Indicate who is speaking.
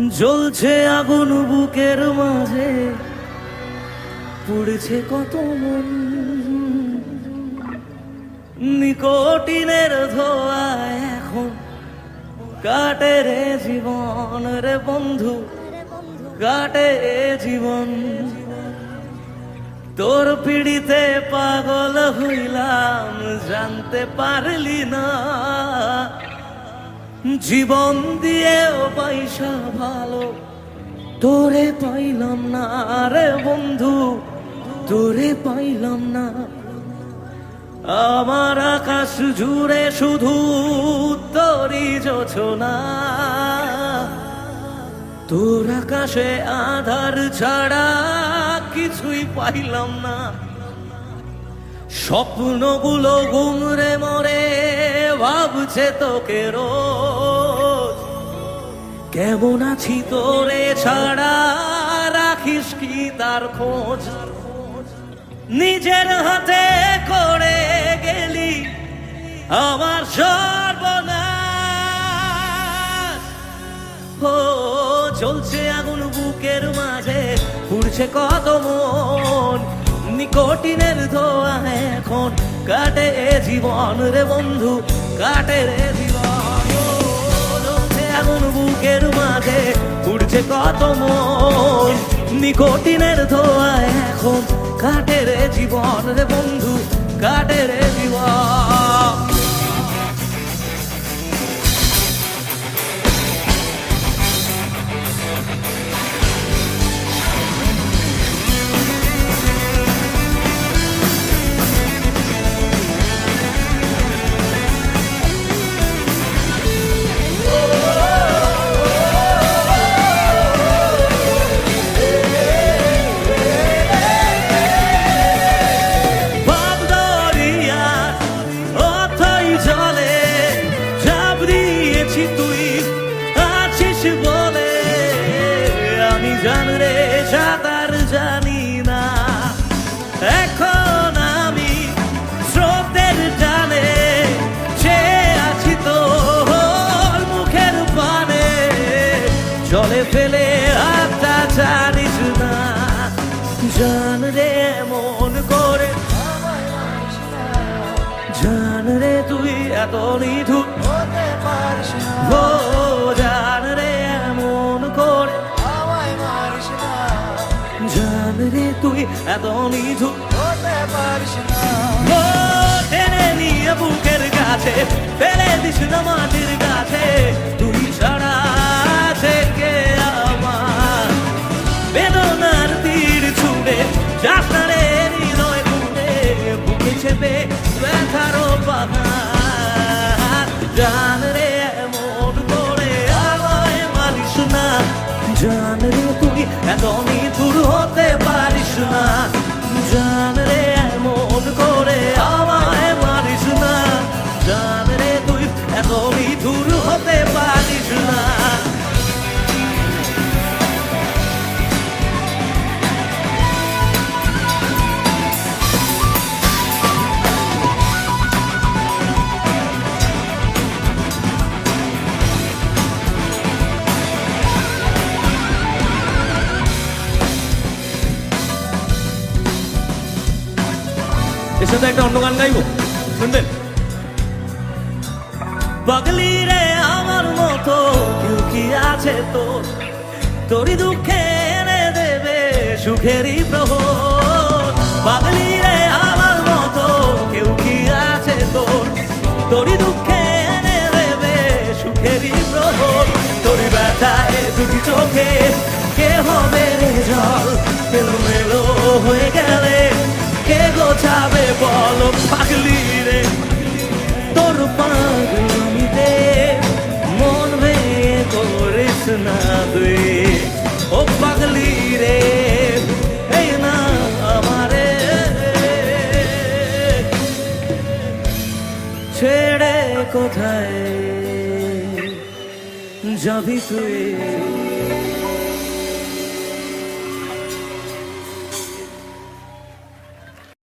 Speaker 1: জ্বলছে আগুন বুকের মাঝে, পুড়ছে কত মন, নিকোটিনের ধোঁয়ায় এখন কাটে রে জীবন রে বন্ধু, কাটে জীবন। তোর পিড়িতে পাগল হইলাম, জানতে পারলি না জীবন দিয়েও পয়সা ভালো তোরে পাইলাম না রে বন্ধু, তোরে পাইলাম না। আমার আকাশ জুড়ে শুধু তোরই যোছনা, তোর আকাশে আধার ছাড়া কিছুই পাইলাম না। স্বপ্নগুলো গুমরে মরে ভাবছে তোকে রোজ, কেমন আছি তোরে ছাড়া রাখিস কি তার খোঁজ। নিজের হাতে করে গেলি আমার সর্বনাশ। ও চলছে আগুন বুকের মাঝে, পুড়ছে কত মন, নিকোটিনের ধোঁয়া এখন কাটে জীবন রে বন্ধু, কাটে রে জীবন। চলছে আগুন বুকের মাঝে, পুড়ছে কত মন, নিকোটিনের ধোঁয়া এখন কাটে রে জীবন রে বন্ধু, কাটে রে জীবন। জান রে সাঁতার জানি না, এখন আমি স্রোতের টানে সে আছি তোর মুখের পানে। জলে ফেলে হাতটা জানিস না, জান রে মন করে, জান রে তুই এত নিঠুর হতে পারিস না। ও জান রে মন করে, জান রে তুই এত নিঠুর হতে পারিস না। ও টেনে নিয়ে বুকের কাছে ফেলে দিস না মাটির কাছে, তুই ছাড়া আছে কে আমার। বেদনার তীর ছুঁড়ে যাস না রে হৃদয় পুড়ে, বুকে চেপে ব্যথারও পাহাড়। জান রে মন করে আমায় মারিস না, জান রে তুই এত নিঠুর হতে পারিস না। জান রে মন করে আমায় মারিস না, জান রে তুই এত নিঠুর হতে পারিস না। এর সাথে একটা অন্য গান গাইবো, শুনবেন? পাগলি রে আমার মতো কেউ কি আছে তোর, তোরই দুঃখে এনে দেবে সুখেরই প্রহর। পাগলি রে আমার মতো কেউ কি আছে তোর, তোরই দুঃখে এনে দেবে সুখেরই প্রহর। তোরই ব্যথায় দুটি চোখে কে হবে রে জল, এলোমেলো হয়ে গেলে কে গোছাবে বল। পাগলি রে তোর পাগলিতে মন ভেঙে করিস না তুই। ও পাগলি রে এই না আমারে ছেড়ে কোথায় যাবি তুই।